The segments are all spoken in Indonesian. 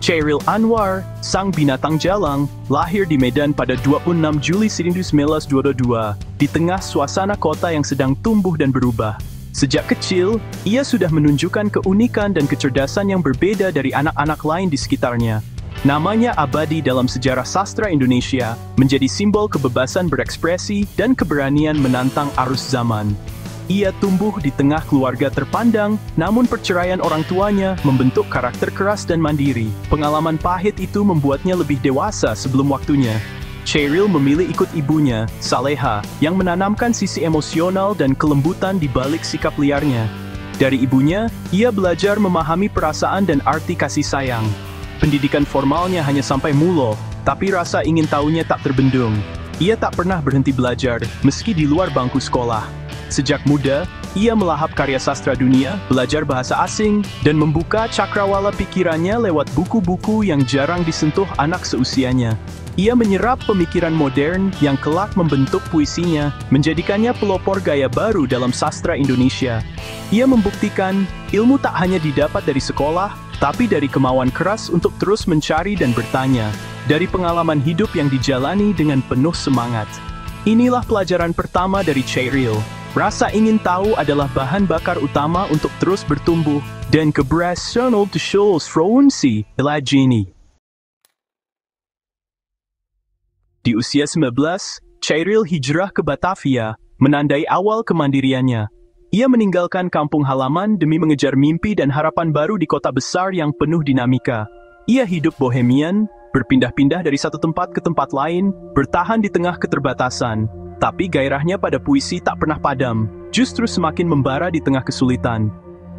Chairil Anwar, sang binatang jalang, lahir di Medan pada 26 Juli 1922, di tengah suasana kota yang sedang tumbuh dan berubah. Sejak kecil, ia sudah menunjukkan keunikan dan kecerdasan yang berbeda dari anak-anak lain di sekitarnya. Namanya abadi dalam sejarah sastra Indonesia, menjadi simbol kebebasan berekspresi dan keberanian menantang arus zaman. Ia tumbuh di tengah keluarga terpandang, namun perceraian orang tuanya membentuk karakter keras dan mandiri. Pengalaman pahit itu membuatnya lebih dewasa sebelum waktunya. Chairil memilih ikut ibunya, Saleha, yang menanamkan sisi emosional dan kelembutan di balik sikap liarnya. Dari ibunya, ia belajar memahami perasaan dan arti kasih sayang. Pendidikan formalnya hanya sampai mulo, tapi rasa ingin tahunya tak terbendung. Ia tak pernah berhenti belajar, meski di luar bangku sekolah. Sejak muda, ia melahap karya sastra dunia, belajar bahasa asing, dan membuka cakrawala pikirannya lewat buku-buku yang jarang disentuh anak seusianya. Ia menyerap pemikiran modern yang kelak membentuk puisinya, menjadikannya pelopor gaya baru dalam sastra Indonesia. Ia membuktikan, ilmu tak hanya didapat dari sekolah, tapi dari kemauan keras untuk terus mencari dan bertanya, dari pengalaman hidup yang dijalani dengan penuh semangat. Inilah pelajaran pertama dari Chairil. Rasa ingin tahu adalah bahan bakar utama untuk terus bertumbuh, dan keberhasilan to shows freudensi elajini. Di usia 19, Chairil hijrah ke Batavia, menandai awal kemandiriannya. Ia meninggalkan kampung halaman demi mengejar mimpi dan harapan baru di kota besar yang penuh dinamika. Ia hidup bohemian, berpindah-pindah dari satu tempat ke tempat lain, bertahan di tengah keterbatasan. Tapi gairahnya pada puisi tak pernah padam, justru semakin membara di tengah kesulitan.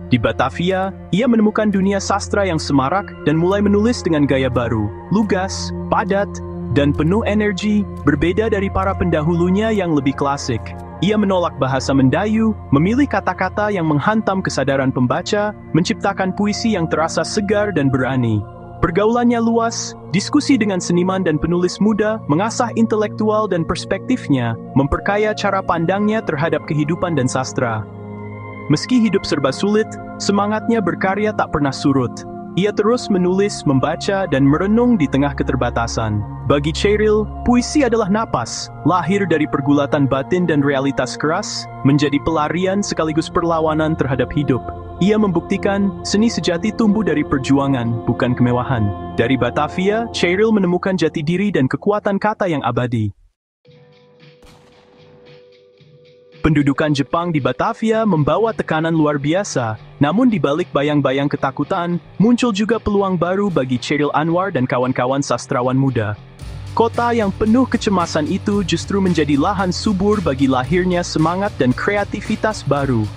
Di Batavia, ia menemukan dunia sastra yang semarak dan mulai menulis dengan gaya baru, lugas, padat, dan penuh energi, berbeda dari para pendahulunya yang lebih klasik. Ia menolak bahasa mendayu, memilih kata-kata yang menghantam kesadaran pembaca, menciptakan puisi yang terasa segar dan berani. Pergaulannya luas, diskusi dengan seniman dan penulis muda, mengasah intelektual dan perspektifnya, memperkaya cara pandangnya terhadap kehidupan dan sastra. Meski hidup serba sulit, semangatnya berkarya tak pernah surut. Ia terus menulis, membaca, dan merenung di tengah keterbatasan. Bagi Chairil, puisi adalah napas, lahir dari pergulatan batin dan realitas keras, menjadi pelarian sekaligus perlawanan terhadap hidup. Ia membuktikan, seni sejati tumbuh dari perjuangan, bukan kemewahan. Dari Batavia, Chairil menemukan jati diri dan kekuatan kata yang abadi. Pendudukan Jepang di Batavia membawa tekanan luar biasa, namun di balik bayang-bayang ketakutan, muncul juga peluang baru bagi Chairil Anwar dan kawan-kawan sastrawan muda. Kota yang penuh kecemasan itu justru menjadi lahan subur bagi lahirnya semangat dan kreativitas baru.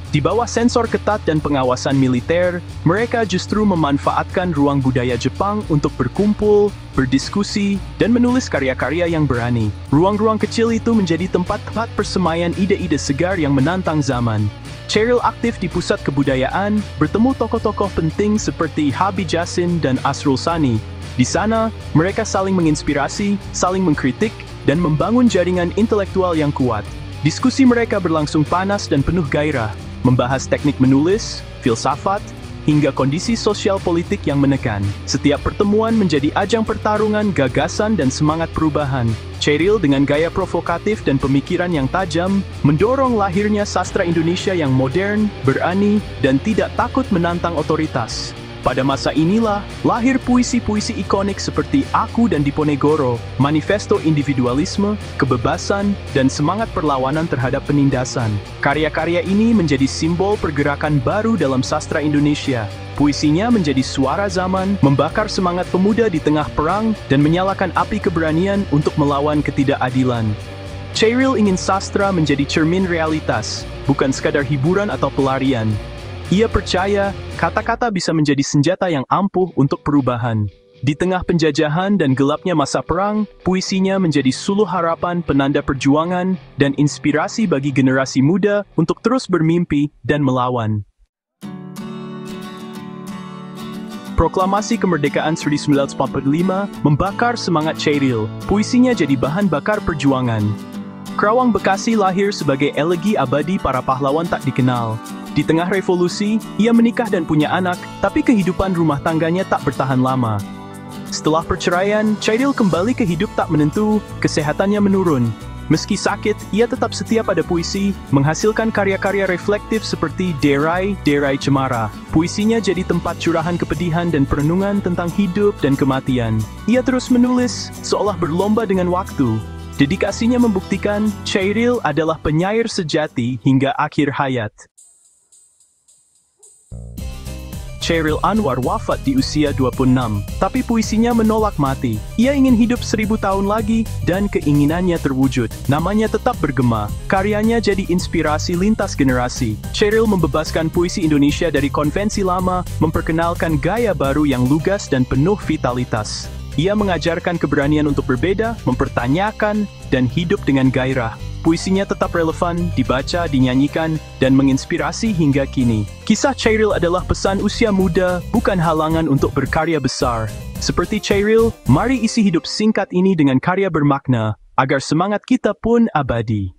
Di bawah sensor ketat dan pengawasan militer, mereka justru memanfaatkan ruang budaya Jepang untuk berkumpul, berdiskusi, dan menulis karya-karya yang berani. Ruang-ruang kecil itu menjadi tempat-tempat persemaian ide-ide segar yang menantang zaman. Chairil aktif di pusat kebudayaan, bertemu tokoh-tokoh penting seperti Habib Jasin dan Asrul Sani. Di sana, mereka saling menginspirasi, saling mengkritik, dan membangun jaringan intelektual yang kuat. Diskusi mereka berlangsung panas dan penuh gairah, membahas teknik menulis, filsafat, hingga kondisi sosial politik yang menekan. Setiap pertemuan menjadi ajang pertarungan gagasan dan semangat perubahan. Chairil dengan gaya provokatif dan pemikiran yang tajam, mendorong lahirnya sastra Indonesia yang modern, berani, dan tidak takut menantang otoritas. Pada masa inilah, lahir puisi-puisi ikonik seperti Aku dan Diponegoro, manifesto individualisme, kebebasan, dan semangat perlawanan terhadap penindasan. Karya-karya ini menjadi simbol pergerakan baru dalam sastra Indonesia. Puisinya menjadi suara zaman, membakar semangat pemuda di tengah perang, dan menyalakan api keberanian untuk melawan ketidakadilan. Chairil ingin sastra menjadi cermin realitas, bukan sekadar hiburan atau pelarian. Ia percaya, kata-kata bisa menjadi senjata yang ampuh untuk perubahan. Di tengah penjajahan dan gelapnya masa perang, puisinya menjadi suluh harapan, penanda perjuangan, dan inspirasi bagi generasi muda untuk terus bermimpi dan melawan. Proklamasi Kemerdekaan 1945 membakar semangat Chairil, puisinya jadi bahan bakar perjuangan. Kerawang Bekasi lahir sebagai elegi abadi para pahlawan tak dikenal. Di tengah revolusi, ia menikah dan punya anak, tapi kehidupan rumah tangganya tak bertahan lama. Setelah perceraian, Chairil kembali ke hidup tak menentu, kesehatannya menurun. Meski sakit, ia tetap setia pada puisi, menghasilkan karya-karya reflektif seperti Derai, Derai Cemara. Puisinya jadi tempat curahan kepedihan dan perenungan tentang hidup dan kematian. Ia terus menulis, seolah berlomba dengan waktu. Dedikasinya membuktikan, Chairil adalah penyair sejati hingga akhir hayat. Chairil Anwar wafat di usia 26, tapi puisinya menolak mati. Ia ingin hidup 1000 tahun lagi, dan keinginannya terwujud. Namanya tetap bergema, karyanya jadi inspirasi lintas generasi. Chairil membebaskan puisi Indonesia dari konvensi lama, memperkenalkan gaya baru yang lugas dan penuh vitalitas. Ia mengajarkan keberanian untuk berbeda, mempertanyakan, dan hidup dengan gairah. Puisinya tetap relevan, dibaca, dinyanyikan, dan menginspirasi hingga kini. Kisah Chairil adalah pesan usia muda, bukan halangan untuk berkarya besar. Seperti Chairil, mari isi hidup singkat ini dengan karya bermakna, agar semangat kita pun abadi.